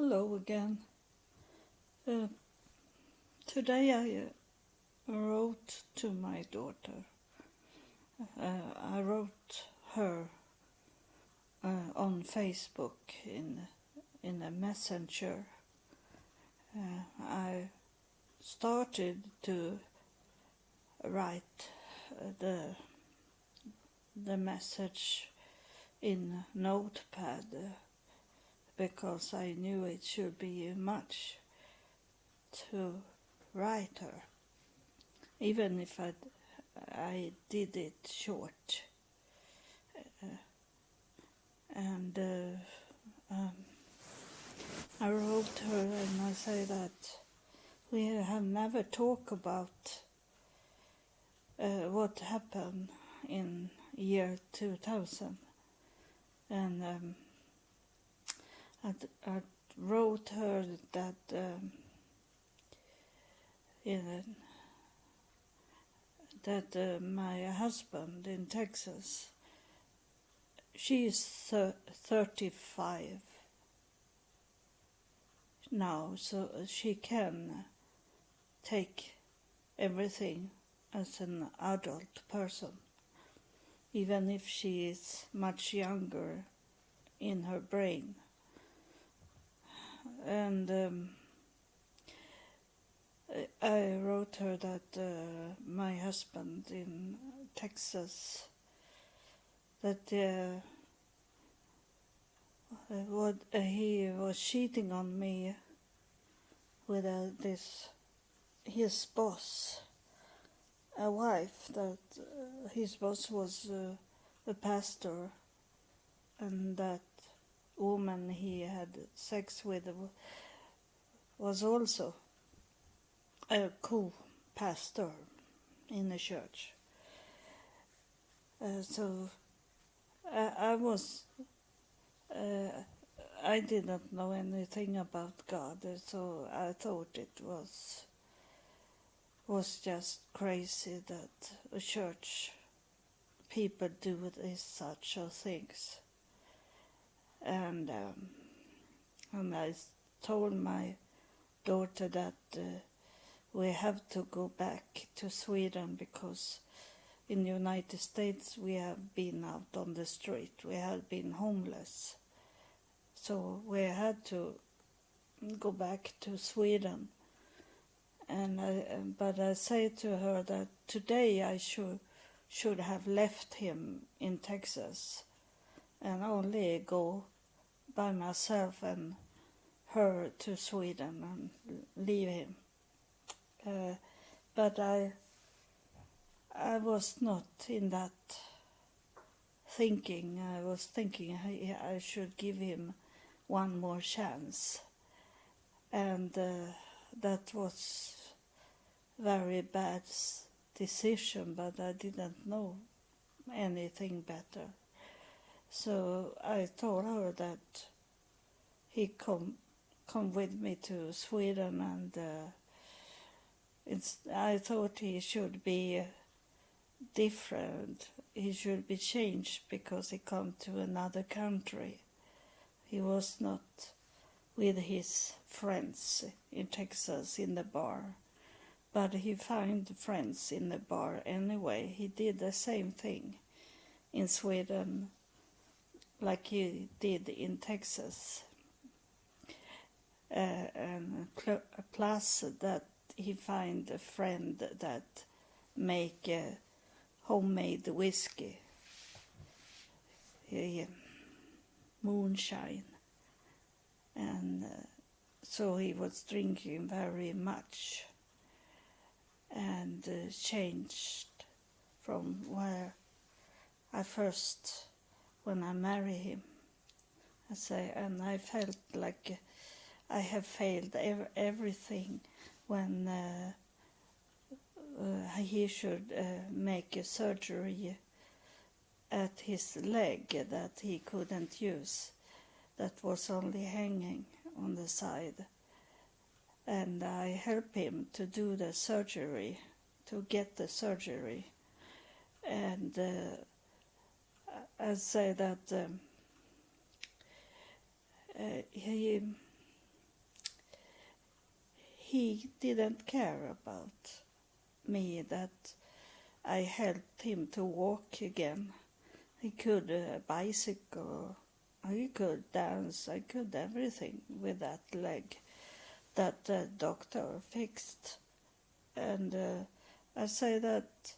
Hello again. Uh, Today I wrote to my daughter. I wrote her on Facebook in a messenger. I started to write the message in Notepad because I knew it should be much to write her, even if I did it short. And I wrote her and I say that we have never talked about what happened in year 2000. And I wrote her that my husband in Texas, she is 35 now, so she can take everything as an adult person, even if she is much younger in her brain. And I wrote her that my husband in Texas, that he was cheating on me with his boss, a wife, that his boss was a pastor, and that woman he had sex with was also a co-pastor in the church. So I was I didn't know anything about God, so I thought it was just crazy that a church people do these such things. And I told my daughter that we have to go back to Sweden because in the United States we have been out on the street, we have been homeless. So we had to go back to Sweden. But I say to her that today I should have left him in Texas and only go by myself and her to Sweden and leave him. But I was not in that thinking. I was thinking I should give him one more chance. And that was very bad decision, but I didn't know anything better. So I told her that he come with me to Sweden, and I thought he should be different. He should be changed because he come to another country. He was not with his friends in Texas in the bar, but he found friends in the bar anyway. He did the same thing in Sweden like he did in Texas. And plus that he find a friend that make homemade whiskey, moonshine, and so he was drinking very much and changed from where I first, when I married him, and I felt like I have failed everything when he should make a surgery at his leg that he couldn't use, that was only hanging on the side. And I helped him to do the surgery, to get the surgery. And I say that he he didn't care about me, that I helped him to walk again. He could bicycle, he could dance, I could everything with that leg that the doctor fixed. And I say that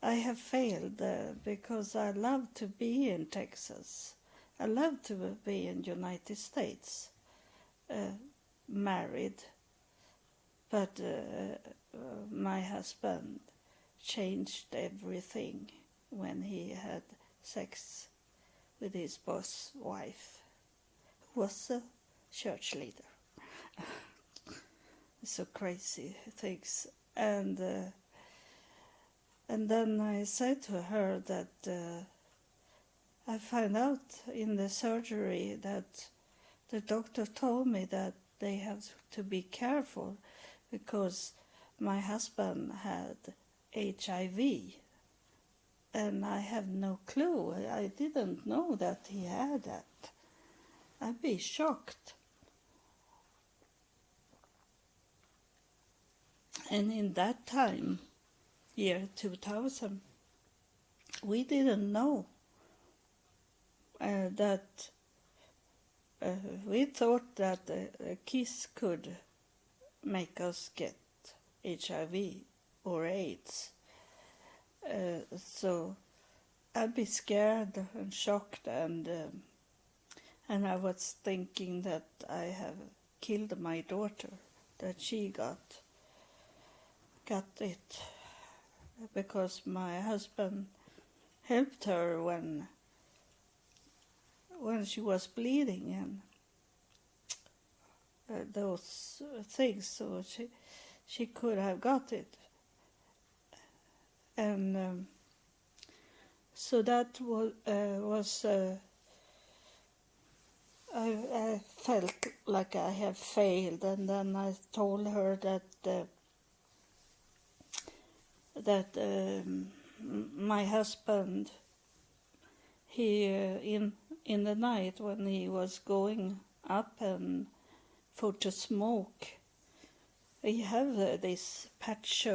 I have failed because I love to be in Texas. I love to be in United States, married. But my husband changed everything when he had sex with his boss wife, who was a church leader. So crazy things. And then I said to her that I found out in the surgery that the doctor told me that they have to be careful because my husband had HIV, and I have no clue. I didn't know that he had that. I'd be shocked. And in that time, year 2000, we didn't know that we thought that a kiss could make us get HIV or AIDS. So I'd be scared and shocked, and I was thinking that I have killed my daughter, that she got it, because my husband helped her when she was bleeding and those things, so she could have got it. And so that was I felt like I had failed, and then I told her that my husband, he in the night when he was going up and for to smoke, he have this patch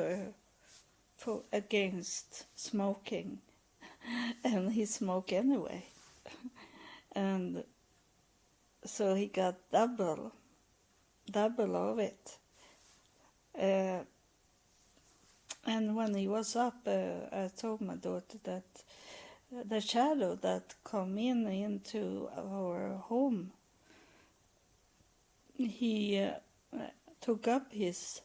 for against smoking, and he smoked anyway, and so he got double of it. And when he was up, I told my daughter that the shadow that come into our home, he took up his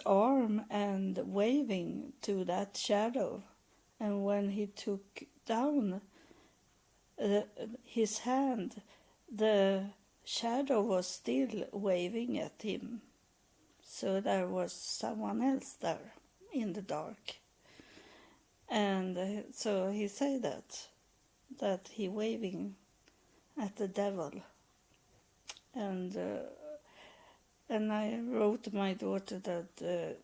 arm and waving to that shadow, and when he took down his hand, the shadow was still waving at him. So there was someone else there in the dark. And so he said that he waving at the devil. And I wrote to my daughter that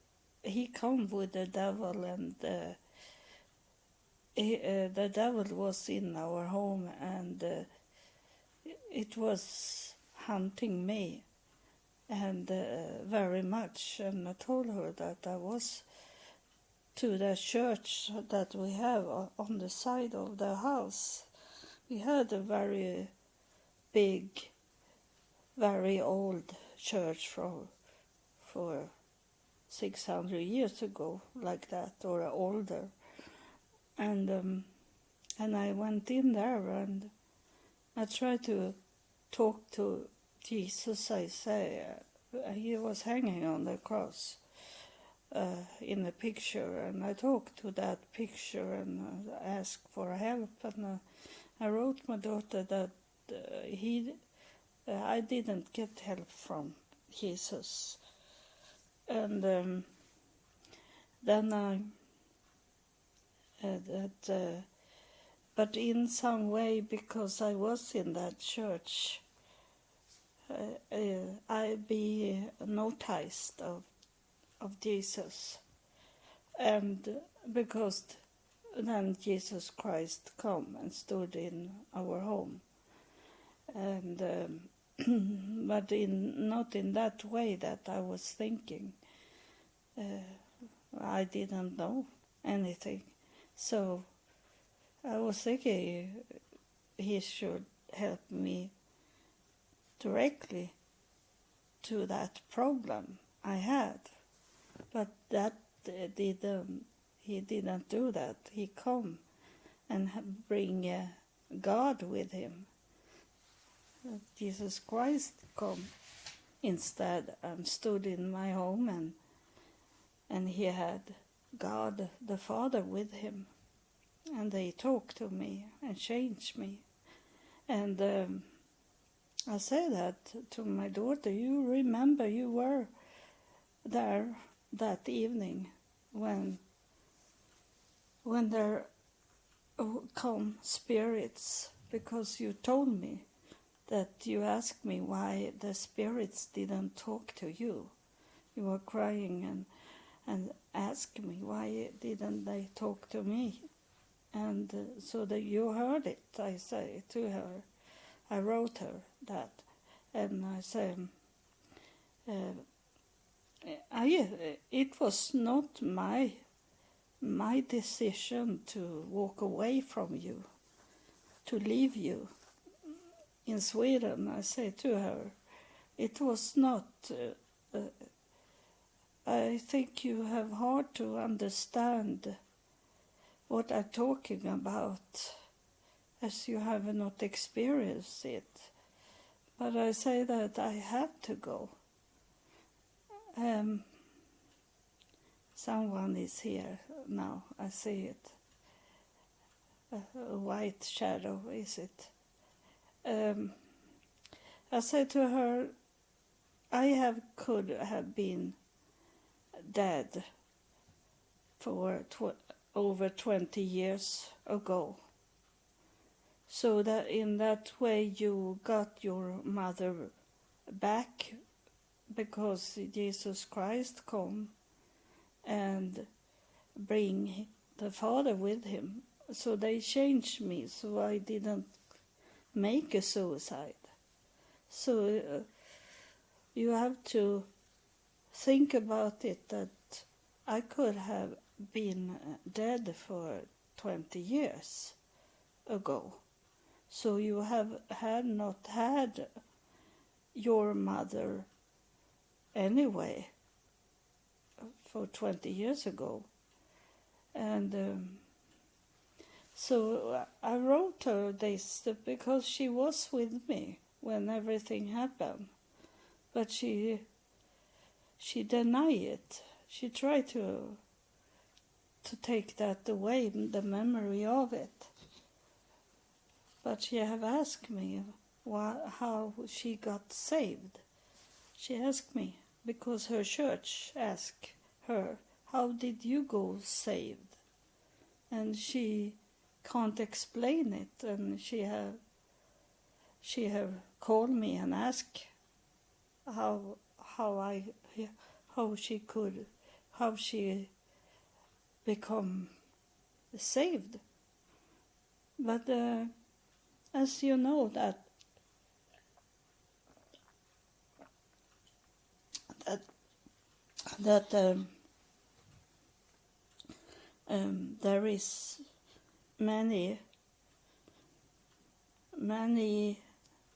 he come with the devil, and the devil was in our home, and it was hunting me, and very much. And I told her that I was to the church that we have on the side of the house. We had a very big, very old church for 600 years ago, like that, or older. And I went in there, and I tried to talk to Jesus. I say he was hanging on the cross in the picture, and I talked to that picture and asked for help. And I wrote my daughter that I didn't get help from Jesus, and then I. But in some way, because I was in that church, I be noticed of Jesus, and because then Jesus Christ come and stood in our home, and but not in that way that I was thinking. I didn't know anything. So I was thinking he should help me directly to that problem I had. But he didn't do that. He come and bring God with him. Jesus Christ come instead and stood in my home, and he had God the Father with him, and they talked to me and changed me. And I say that to my daughter, you remember you were there that evening when there come spirits, because you told me that you asked me why the spirits didn't talk to you. You were crying and asked me why didn't they talk to me. And so that you heard it, I say to her. I wrote her that, and I say, it was not my decision to walk away from you, to leave you in Sweden. I say to her, it was not. I think you have hard to understand what I'm talking about, as you have not experienced it. But I say that I had to go. Someone is here now, I see it. A white shadow, is it? I said to her, could have been dead for over 20 years ago. So that in that way you got your mother back, because Jesus Christ come and bring the Father with him. So they changed me, so I didn't make a suicide. So you have to think about it, that I could have been dead for 20 years ago. So you had not had your mother anyway for 20 years ago. And so I wrote her this because she was with me when everything happened. But she denied it. She tried to take that away, the memory of it. But she have asked me how she got saved. She asked me because her church asked her, how did you go saved? And she can't explain it, and she have called me and asked how she become saved. But as you know that there is many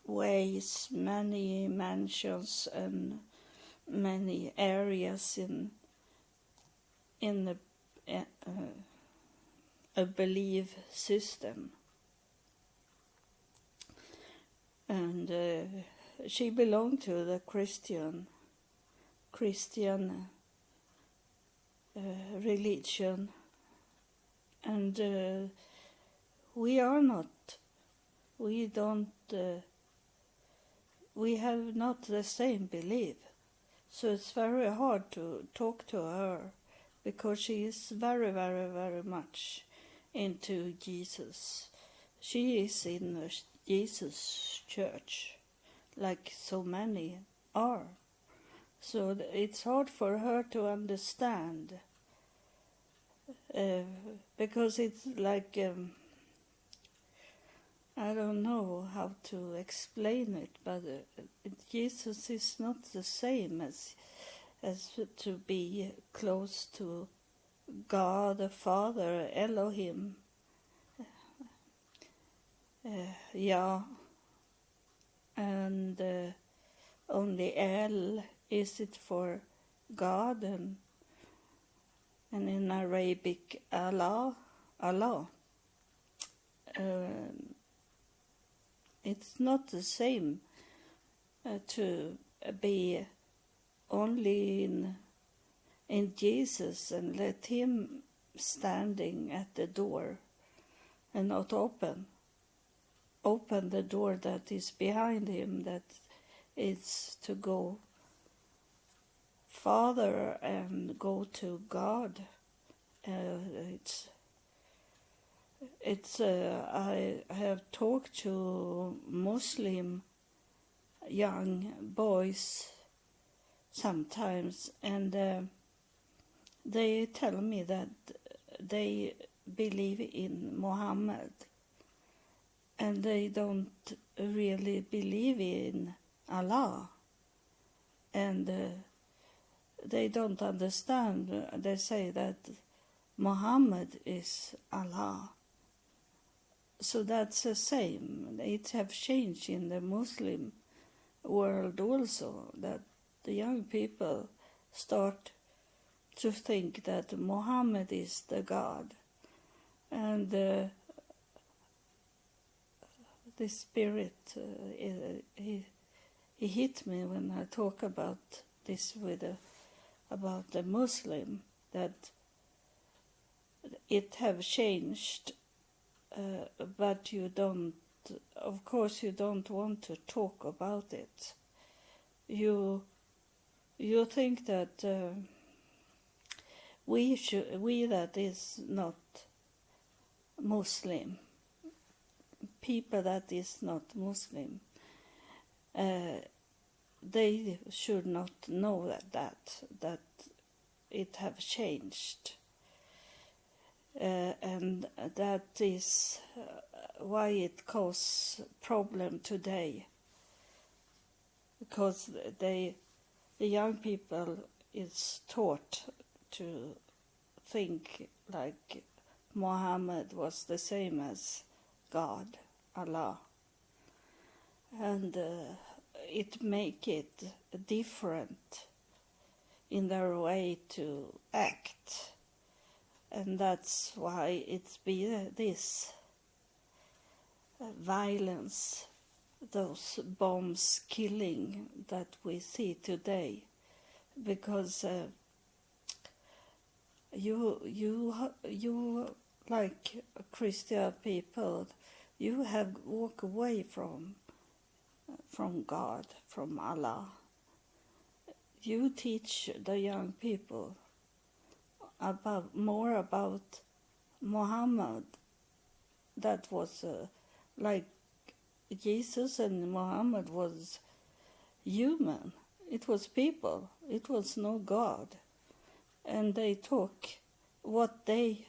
ways, many mansions, and many areas in a belief system. And she belonged to the Christian religion, and we are not. We have not the same belief, so it's very hard to talk to her, because she is very, very, very much into Jesus. She is in a Jesus church, like so many are. So it's hard for her to understand, because it's like I don't know how to explain it, but Jesus is not the same as to be close to God the Father, Elohim. Yeah, and only El is it for God, and in Arabic Allah. It's not the same to be only in Jesus and let him standing at the door and not open the door that is behind him, that is to go farther and go to God. I have talked to Muslim young boys sometimes, and they tell me that they believe in Muhammad, and they don't really believe in Allah, and they don't understand. They say that Muhammad is Allah. So that's the same. It have changed in the Muslim world also, that the young people start to think that Muhammad is the God. And the Spirit, he hit me when I talk about this about the Muslim, that it have changed, but you don't, of course you don't want to talk about it. You think that we that is not Muslim, people that is not Muslim, they should not know that it have changed, and that is why it causes problem today, because the young people is taught to think like Muhammad was the same as God, Allah, and it make it different in their way to act, and that's why it's be this violence, those bombs killing that we see today, because you like Christian people, you have walked away from God, from Allah. You teach the young people more about Muhammad. That was like Jesus and Muhammad was human. It was people. It was no God. And they talk what they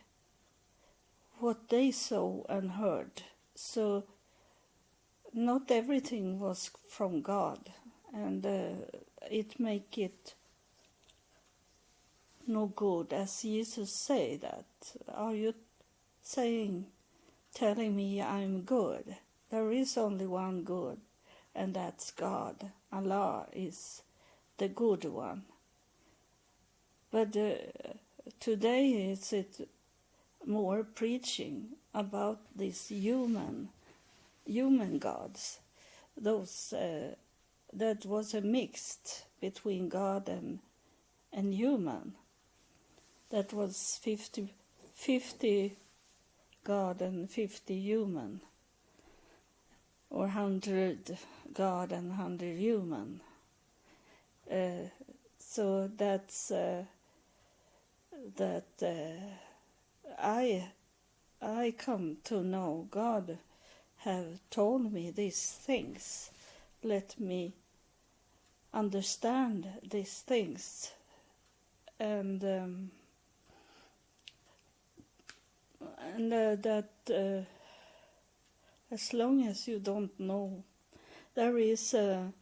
saw and heard. So not everything was from God, and it make it no good. As Jesus say that, are you telling me I'm good? There is only one good, and that's God. Allah is the good one. But today it's more preaching about these human gods, those that was a mixed between God and human. That was 50 God and 50 human, or 100 God and 100 human. So that's I come to know God have told me these things. Let me understand these things, and that as long as you don't know. There is a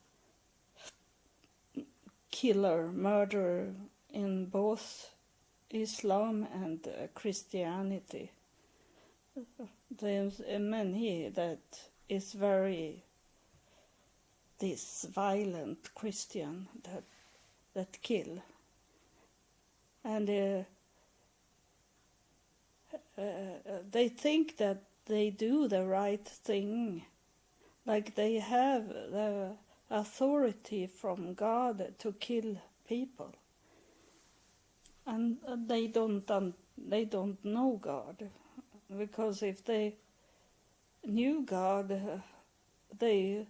killer, murderer in both Islam and Christianity. There's many that is very this violent Christian that kill, and they think that they do the right thing, like they have the authority from God to kill people, and they don't know God, because if they knew God, they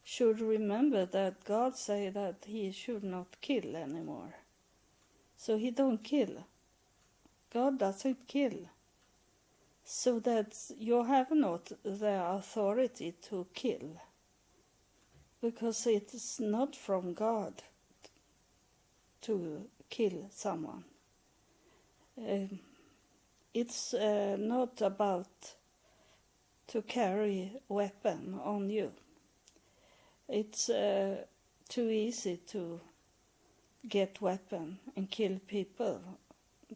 should remember that God say that he should not kill anymore. So he don't kill. God doesn't kill. So that you have not the authority to kill, because it is not from God to kill someone. It's not about to carry weapon on you. It's too easy to get weapon and kill people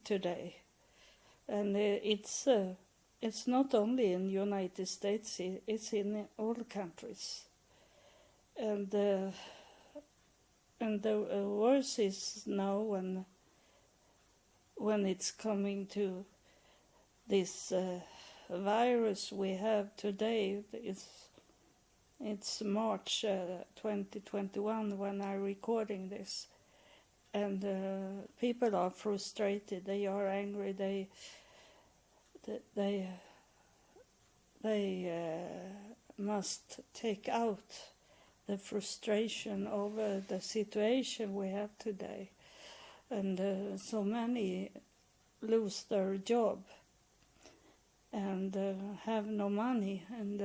today, and it's not only in the United States; it's in all countries, and the worst is now when it's coming to this virus we have today. It's March 2021 when I'm recording this, and people are frustrated. They are angry. They must take out the frustration over the situation we have today, and so many lose their job and have no money, and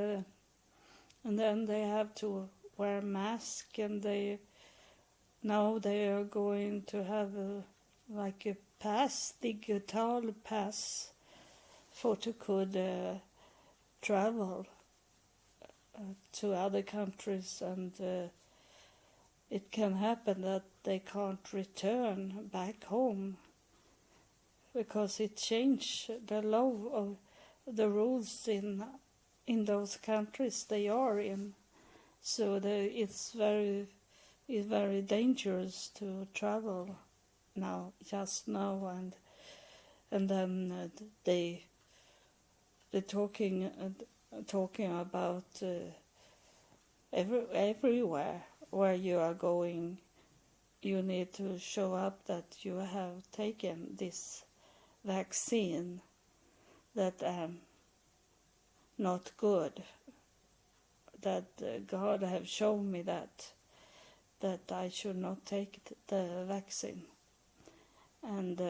then they have to wear mask, and now they are going to have like a pass, digital pass, for to could travel to other countries, and it can happen that they can't return back home because it changed the law of the rules in those countries they are in. So it's very dangerous to travel just now, and then they're talking about everywhere where you are going, you need to show up that you have taken this vaccine that not good, that God have shown me that I should not take the vaccine, and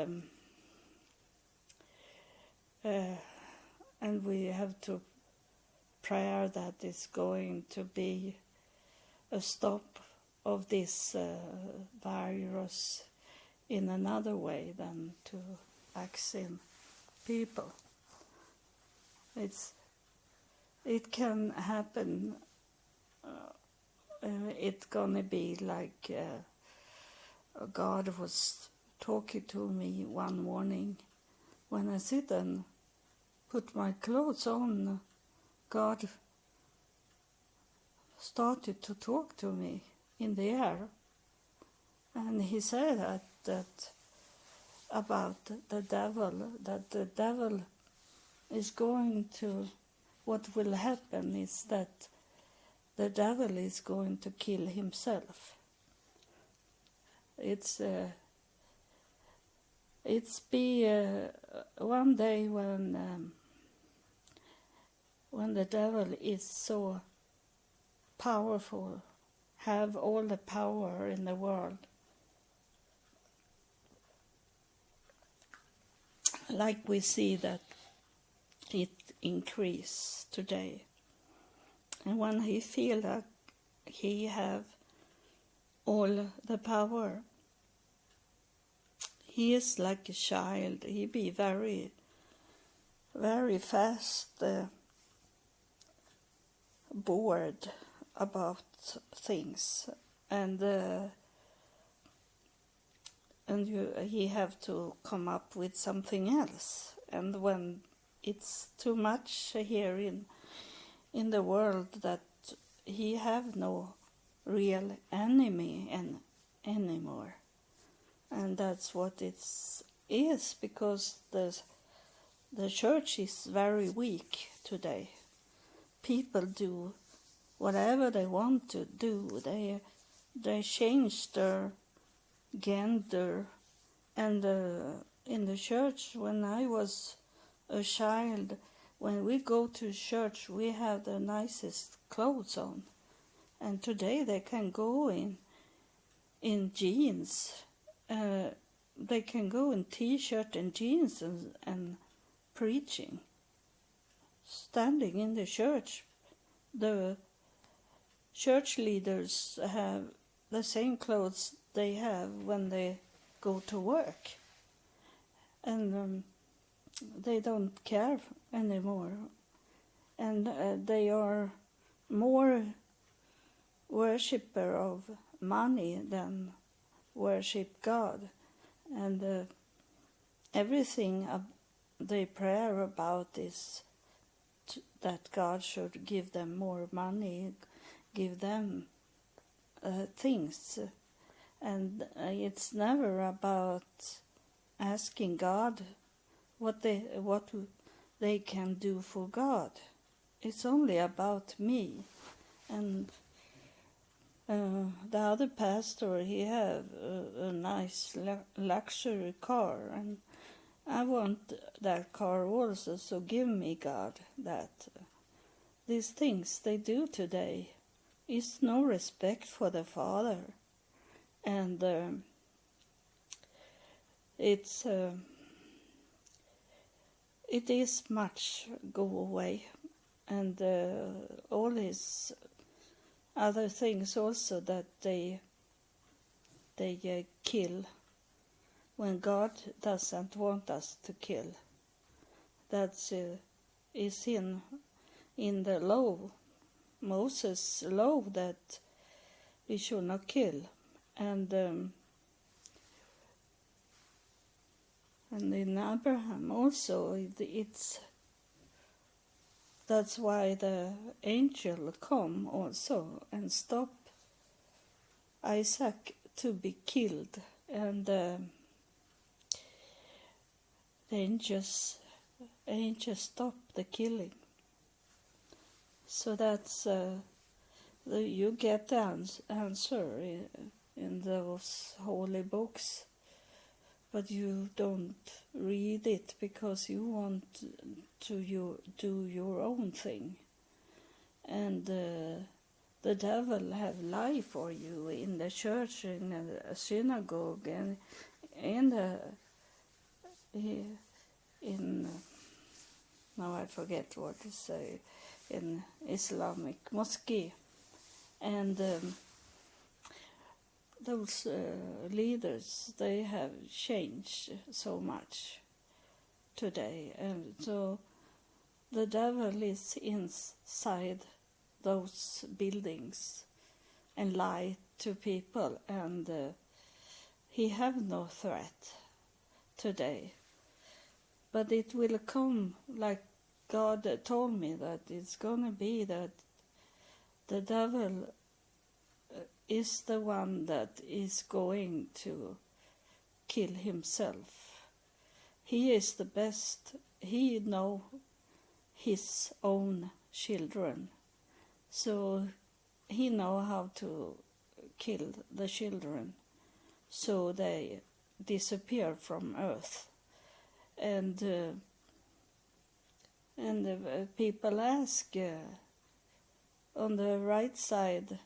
we have to pray that it's going to be a stop of this virus in another way than to vaccine people. It can happen. It's gonna be like God was talking to me one morning when I sit and put my clothes on. God started to talk to me in the air, and he said that about the devil, that the devil is going to, what will happen is that the devil is going to kill himself. It's be one day when the devil is so powerful, have all the power in the world, like we see that it increase today. And when he feel that he have all the power, he is like a child. He be very, very fast bored about things, and he have to come up with something else. And when it's too much here in the world, that he have no real enemy anymore, and that's what it is, because the church is very weak today. People do whatever they want to do. They change their gender, and in the church, when I was a child, when we go to church, we have the nicest clothes on, and today they can go in jeans. They can go in t-shirt and jeans and preaching, standing in the church. The church leaders have the same clothes they have when they go to work, and they don't care anymore, and they are more worshipper of money than worship God, and everything they pray about is that God should give them more money, give them things, and it's never about asking God what they can do for God. It's only about me. And the other pastor, he have a nice luxury car, and I want that car also, so give me, God, that. These things they do today is no respect for the Father, and it is much go away, and all his other things also, that they kill when God doesn't want us to kill. That's is in the law, Moses' law, that we should not kill, and in Abraham also, that's why the angel come also and stop Isaac to be killed, and the angels stop the killing. So that's you get the answer in those holy books, but you don't read it because you want to do your own thing, and the devil have lie for you in the church, in a synagogue, and in now I forget what to say, in Islamic mosque, and those leaders, they have changed so much today, and so the devil is inside those buildings and lie to people, and he have no threat today, but it will come, like God told me, that it's gonna be that the devil is the one that is going to kill himself. He is the best. He know his own children, so he know how to kill the children, so they disappear from earth. And people ask, on the right side,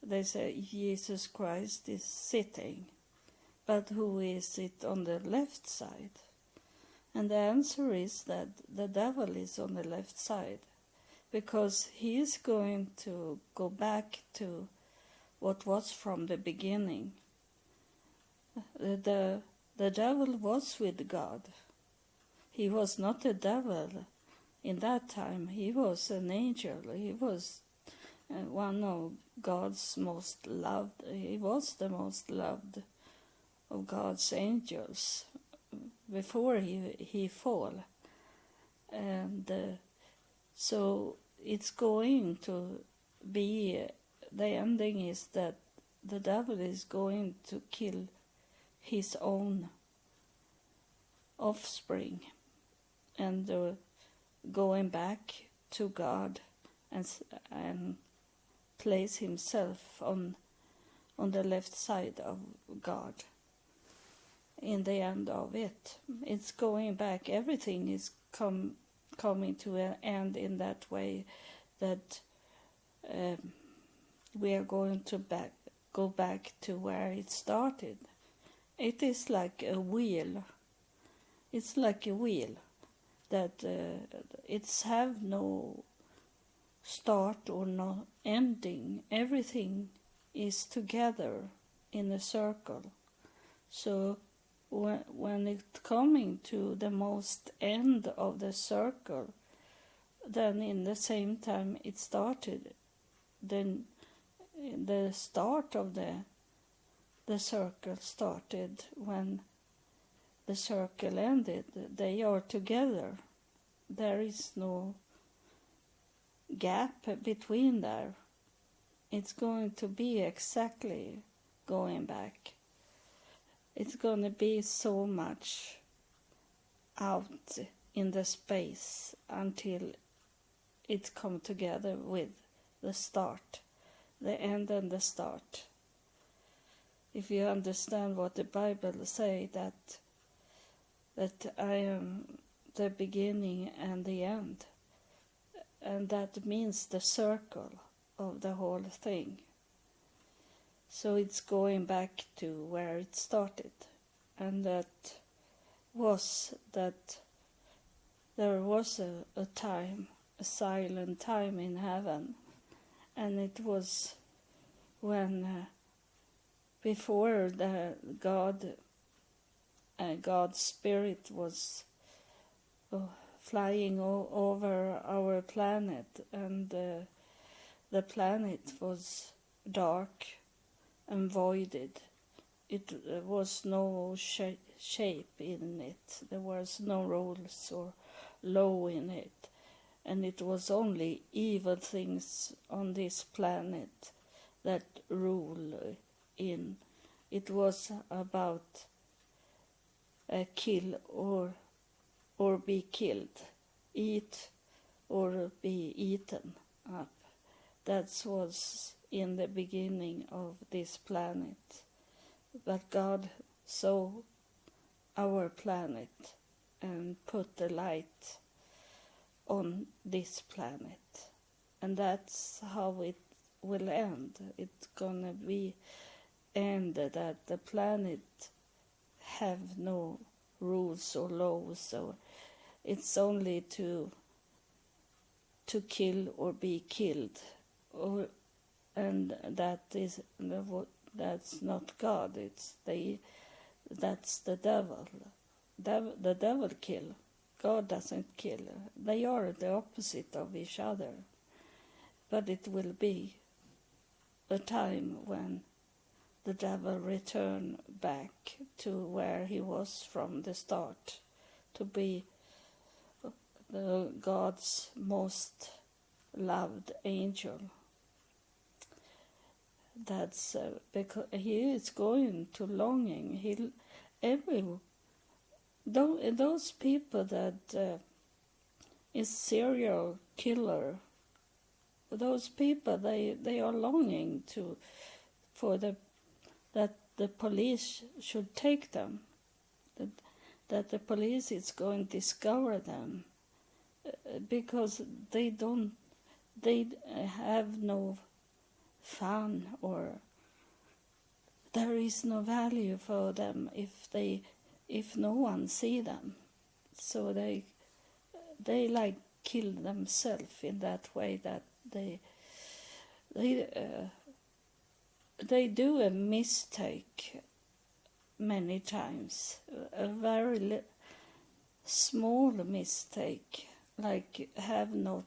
they say Jesus Christ is sitting, but who is it on the left side? And the answer is that the devil is on the left side, because he is going to go back to what was from the beginning. The devil was with God. He was not a devil in that time. He was an angel. He was one of God's most loved. He was the most loved of God's angels before he fall, and so it's going to be, the ending is that the devil is going to kill his own offspring, and going back to God and place himself on the left side of God. In the end of it, it's going back. Everything is coming to an end in that way, that we are going to go back to where it started. It is like a wheel. It's like a wheel that it's have no start or no ending. Everything is together in a circle. So when it's coming to the most end of the circle, then in the same time it started, then the start of the circle started. When the circle ended, they are together. There is no gap between there. It's going to be exactly going back. It's going to be so much out in the space until it come together with the start, the end and the start. If you understand what the Bible say, that I am the beginning and the end, and that means the circle of the whole thing. So it's going back to where it started, and that was that there was a time, a silent time in heaven, and it was when before the God's Spirit was flying over our planet, and the planet was dark and voided. It was no shape in it. There was no rules or law in it, and it was only evil things on this planet that rule in. It was about kill or be killed, eat or be eaten up. That was in the beginning of this planet. But God saw our planet and put the light on this planet. And that's how it will end. It's gonna be end that the planet have no rules or laws, or it's only to kill or be killed, and that's not God. That's the devil. The devil kill. God doesn't kill. They are the opposite of each other. But it will be a time when the devil return back to where he was from the start, to be God's most loved angel. That's because he is going to longing. Those people that is serial killer, those people they are longing that the police should take them, that the police is going to discover them, because they have no fun, or there is no value for them if no one see them. So they like kill themselves in that way, that they do a mistake many times, a very small mistake, like have not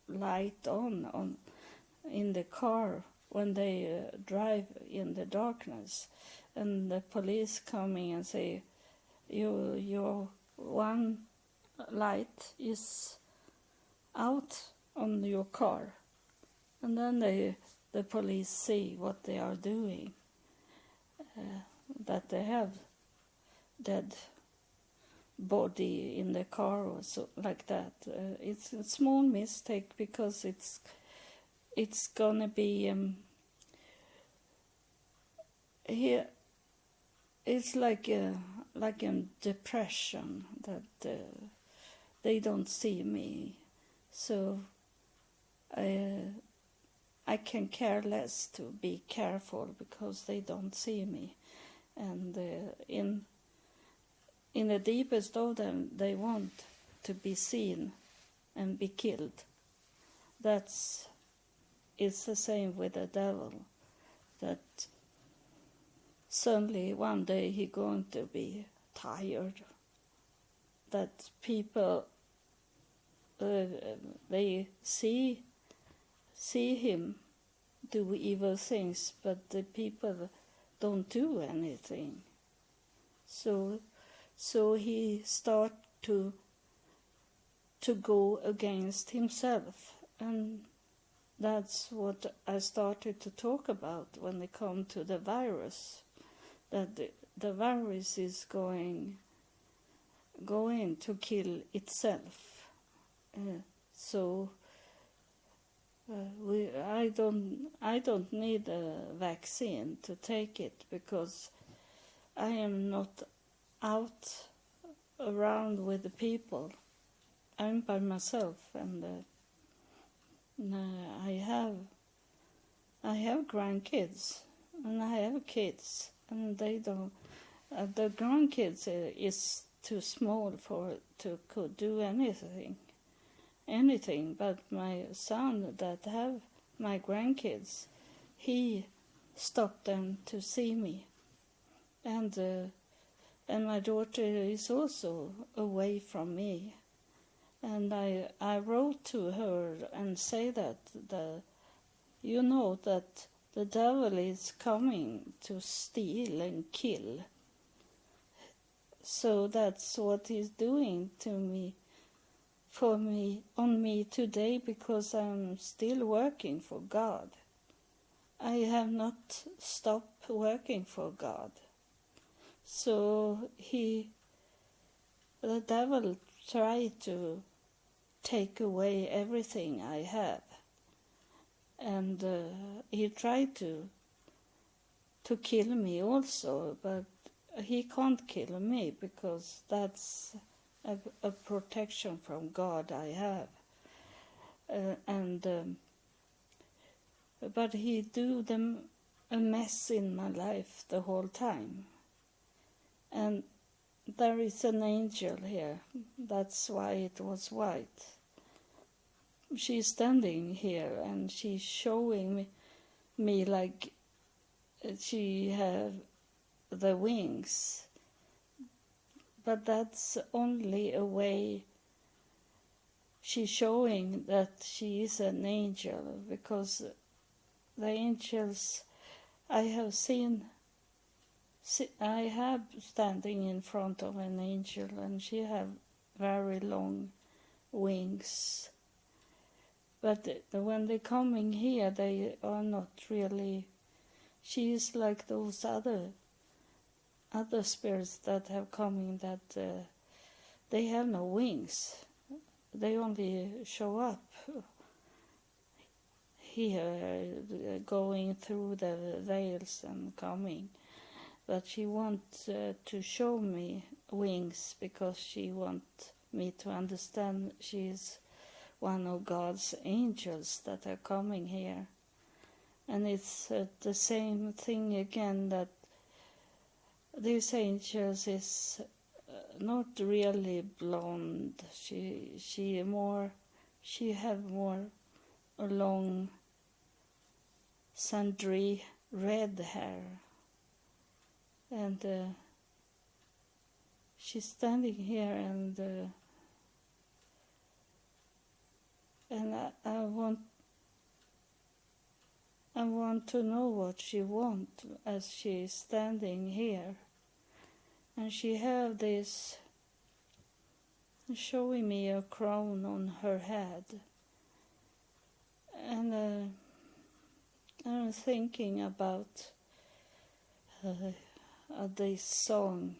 light on in the car when they drive in the darkness, and the police coming and say, your one light is out on your car, and then the police see what they are doing, that they have dead body in the car or so like that. It's a small mistake because it's gonna be here. It's like a depression that they don't see me, so I can care less to be careful because they don't see me, and in the deepest of them, they want to be seen and be killed. It's the same with the devil, that suddenly one day he's going to be tired, that people, they see him do evil things, but the people don't do anything. So he start to go against himself, and that's what I started to talk about when it come to the virus, that the virus is going to kill itself. I don't need a vaccine to take it, because I am not out around with the people. I'm by myself, and I have grandkids, and I have kids, and they don't. The grandkids is too small to could do anything. But my son that have my grandkids, he stopped them to see me, and my daughter is also away from me. And I wrote to her and say that that the devil is coming to steal and kill. So that's what he's doing to me, on me today, because I'm still working for God. I have not stopped working for God. So the devil tried to take away everything I have, and he tried to kill me also, but he can't kill me, because that's a protection from God I have, but he do them a mess in my life the whole time. And there is an angel here. That's why it was white. She's standing here and she's showing me like she have the wings. But that's only a way she's showing that she is an angel, because the angels I have standing in front of an angel, and she have very long wings. But when they're coming here, they are not really. She is like those other spirits that have coming, that they have no wings. They only show up here, going through the veils and coming. But she wants to show me wings, because she wants me to understand she is one of God's angels that are coming here. And it's the same thing again, that these angels is not really blonde. She have more a long sundry red hair, and she's standing here, and I want I want to know what she wants as she is standing here. And she have this, showing me a crown on her head. And I'm thinking about this song.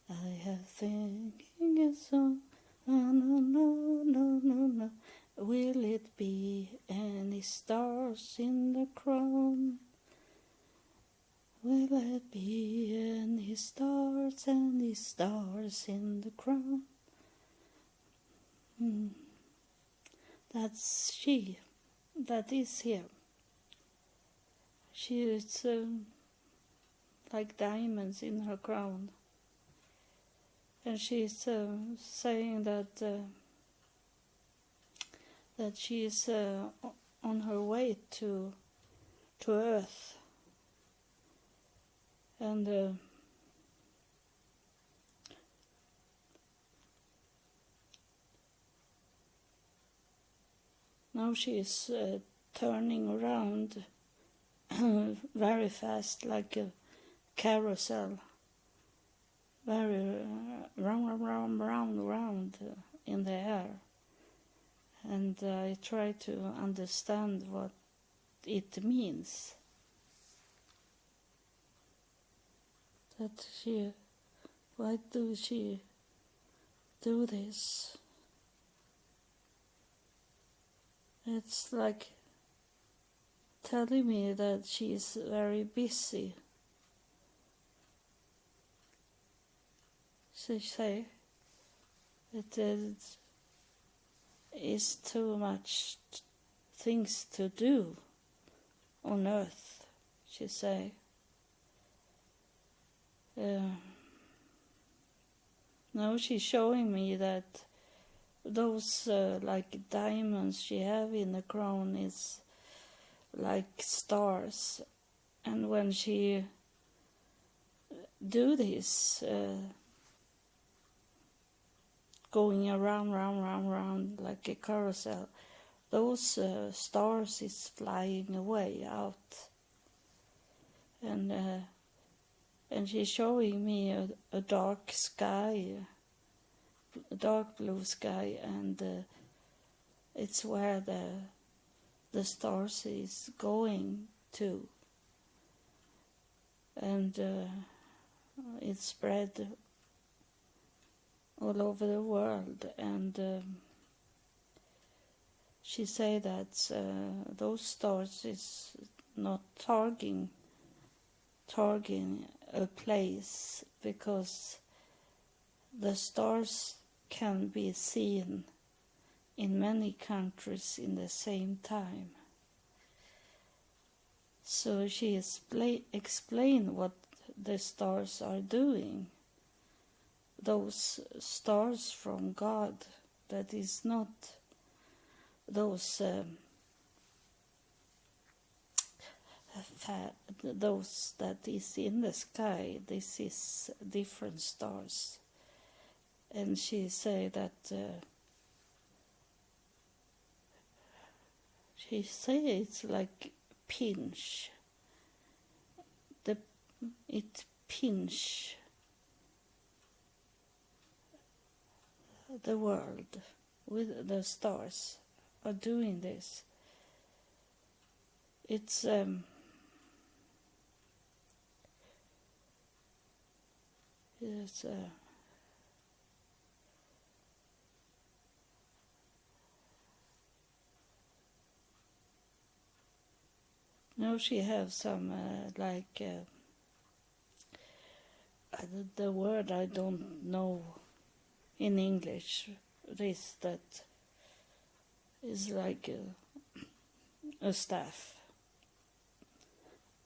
I have thinking a song, no, no, no, no, no, no. Will it be any stars in the crown? Will it be any stars in the crown? That's she. That is here. She is like diamonds in her crown. And she's saying that she is on her way to Earth. And now she is turning around very fast, like a carousel, very round in the air. And I try to understand what it means. Why do she do this? It's like telling me that she's very busy. She say it is too much things to do on Earth, she say. Now she's showing me that those like diamonds she have in the crown is like stars, and when she do this going round like a carousel, those stars is flying away out, and she's showing me a dark sky, a dark blue sky, and it's where the stars is going to, and it's spread all over the world. And she say that those stars is not targeting a place, because the stars can be seen in many countries in the same time. So she explain what the stars are doing. Those stars from God, that is not those those that is in the sky. This is different stars. And she say that she say it's like pinch. It pinch the world with the stars are doing this. It's now she have some the word I don't know in English. This that is like a staff,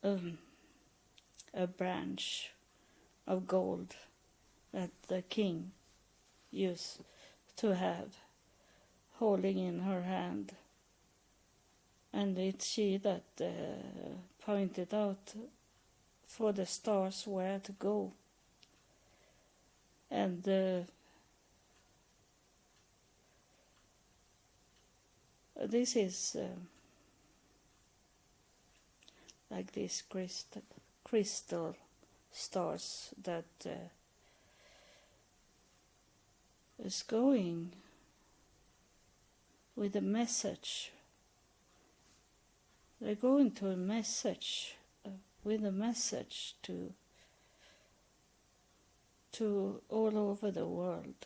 a branch of gold that the king used to have, holding in her hand. And it's she that pointed out for the stars where to go. And this is like these crystal stars that is going with a message. They're going to a message, with a message to all over the world.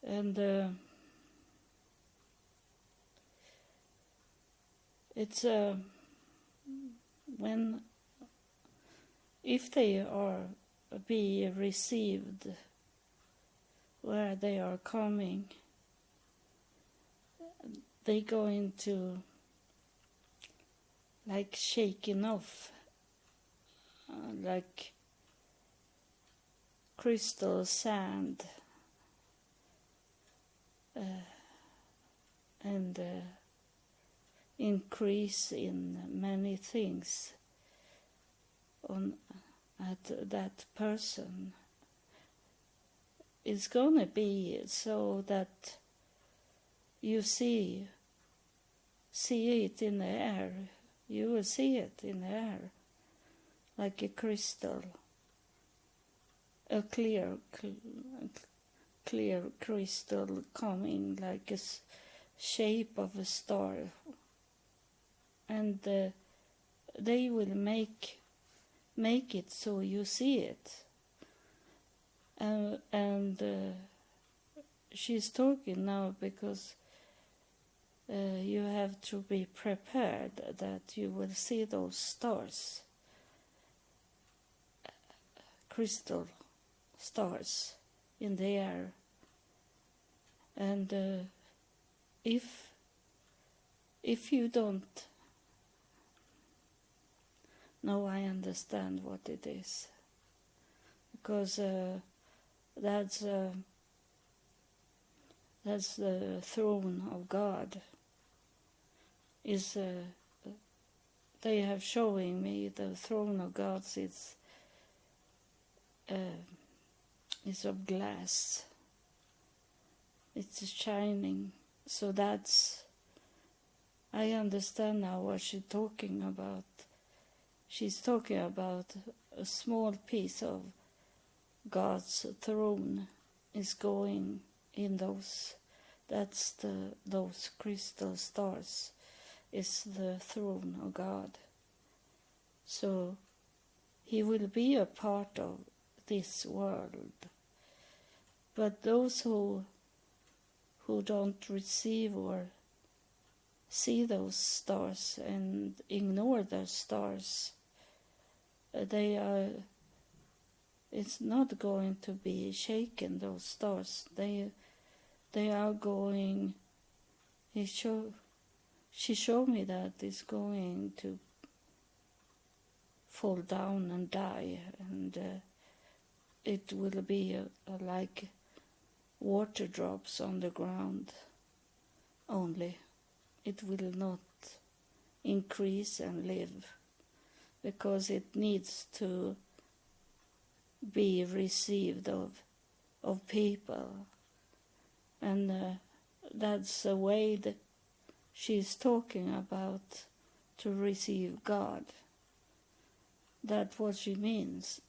And it's if they are be received where they are coming, they going to like shaking off like crystal sand and increase in many things at that person. It's gonna be so that you see it in the air. You will see it in the air, like a crystal, a clear crystal coming like a shape of a star, and they will make it so you see it. And she's talking now because you have to be prepared that you will see those stars, crystal stars in the air. And if you don't know, I understand what it is, because that's the throne of God. They have showing me the throne of God is of glass. It's shining. So I understand now what she's talking about. She's talking about a small piece of God's throne is going in those. That's those crystal stars is the throne of God. So he will be a part of this world. But those who don't receive or see those stars and ignore the stars, it's not going to be shaken, those stars. They are going, she showed me that it's going to fall down and die, and it will be like water drops on the ground only. It will not increase and live, because it needs to be received of people. And that's the way that she's talking about, to receive God. That's what she means,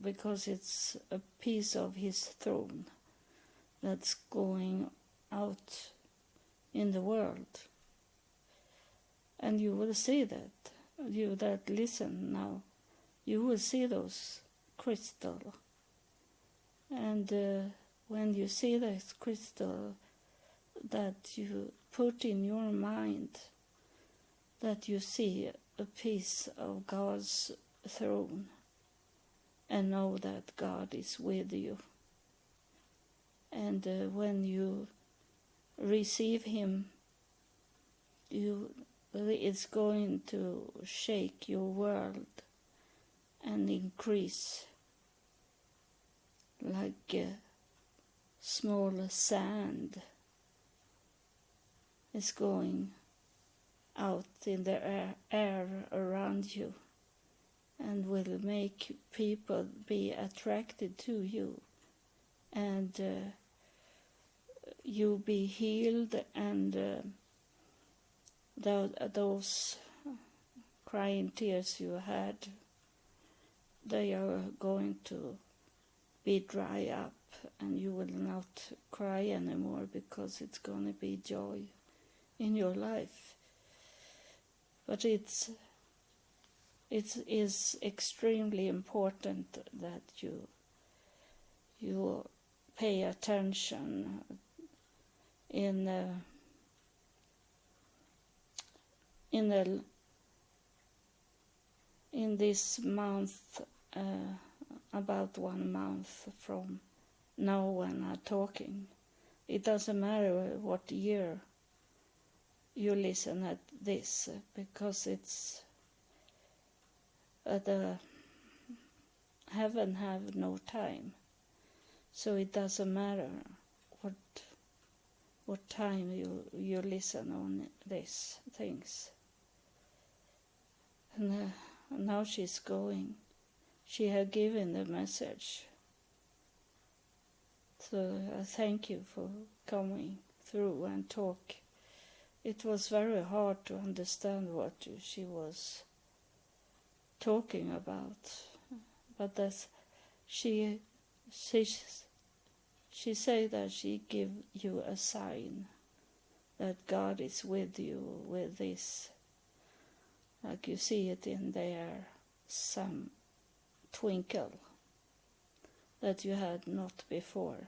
because it's a piece of his throne that's going out in the world. And you will see that. You that listen now, you will see those crystal. And when you see this crystal, that you put in your mind that you see a piece of God's throne, and know that God is with you. And when you receive him, it's going to shake your world and increase like small sand is going out in the air around you, and will make people be attracted to you, and you be healed, and those crying tears you had, they are going to be dry up, and you will not cry anymore, because it's going to be joy in your life. But it is extremely important that you pay attention in this month, about 1 month from now when I'm talking. It doesn't matter what year you listen at this, because it's the heaven have no time, so it doesn't matter what time you listen on these things. And now she's going. She had given the message. So I thank you for coming through and talk. It was very hard to understand what she was talking about, but she said that she give you a sign that God is with you with this, like you see it in there, some twinkle that you had not before,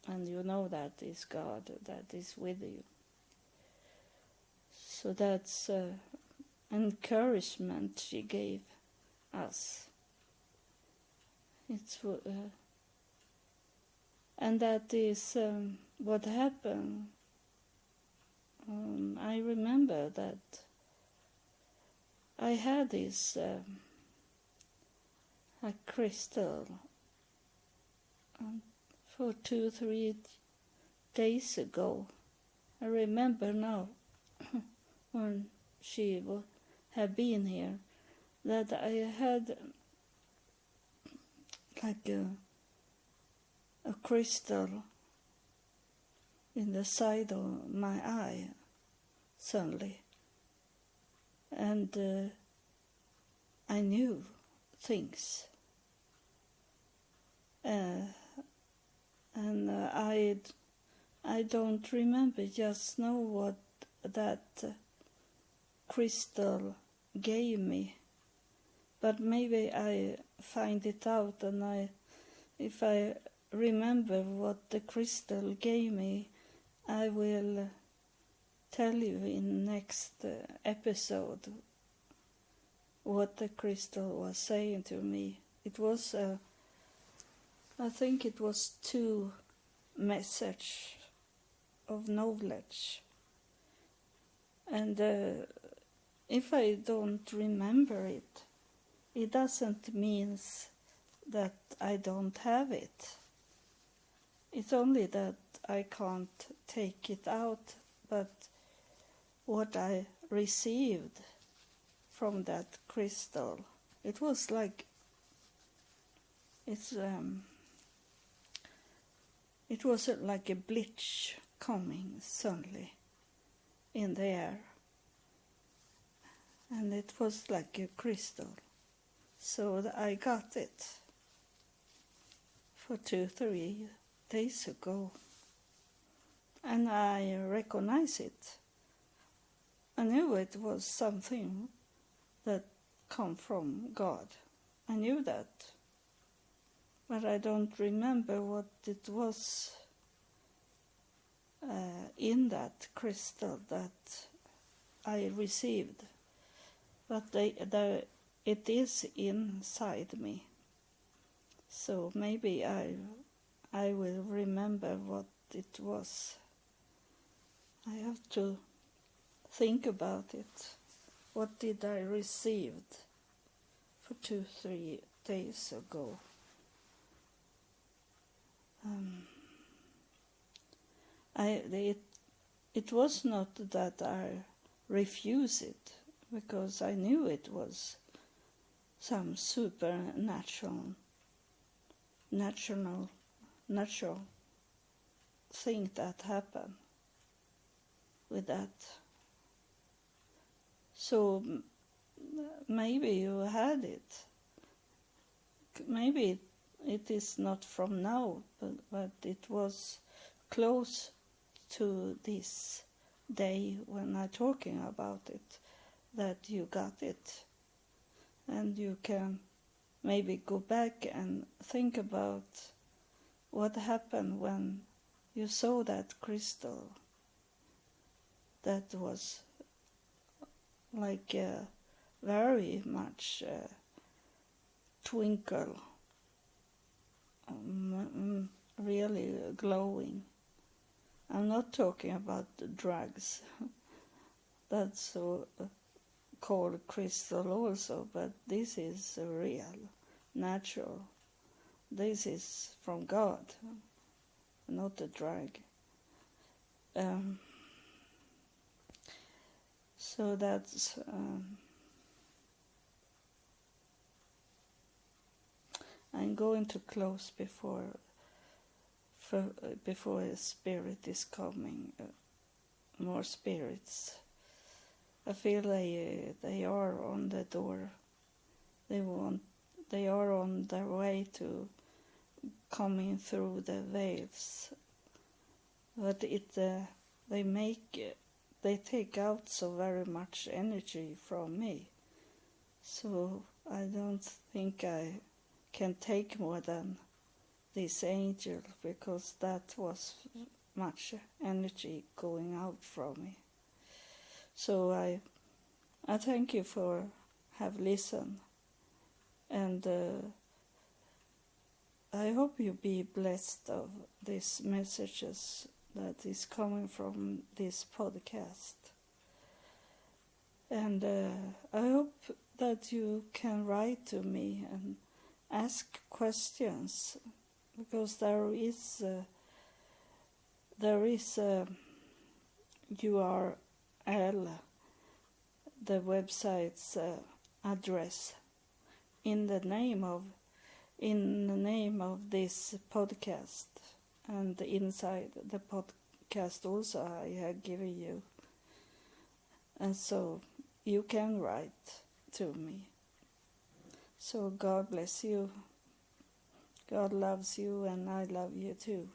and you know that is God that is with you. So that's encouragement she gave us. It's and that is what happened. I remember that I had this a crystal for 2-3 days ago. I remember now when she had been here, that I had like a crystal in the side of my eye suddenly, and I knew things, and I don't remember just know what that crystal gave me, but maybe I find it out, and if I remember what the crystal gave me, I will tell you in next episode what the crystal was saying to me. It was I think it was 2 message of knowledge, and if I don't remember it, it doesn't mean that I don't have it. It's only that I can't take it out, but what I received from that crystal, it was like it was like a bleach coming suddenly in the air, and it was like a crystal. So I got it for 2-3 days ago, and I recognize it. I knew it was something that come from God. I knew that, but I don't remember what it was in that crystal that I received. But it is inside me. So maybe I will remember what it was. I have to think about it. What did I receive for 2-3 days ago? It was not that I refused it, because I knew it was some supernatural natural thing that happened with that. So maybe you had it. Maybe it is not from now, but it was close to this day when I'm talking about it, that you got it. And you can maybe go back and think about what happened when you saw that crystal that was like very much twinkle, really glowing. I'm not talking about the drugs. That's called crystal also, but this is real, natural. This is from God, not a drug. So that's I'm going to close before a spirit is coming. More spirits. I feel they are on the door. They are on their way to coming through the waves. But they take out so very much energy from me. So I don't think I can take more than this angel, because that was much energy going out from me. So I thank you for have listened, and I hope you be blessed of these messages that is coming from this podcast. And I hope that you can write to me and ask questions, because there is URL, the website's address in the name of this podcast, and inside the podcast also I have given you, and so you can write to me. So God bless you. God loves you, and I love you too.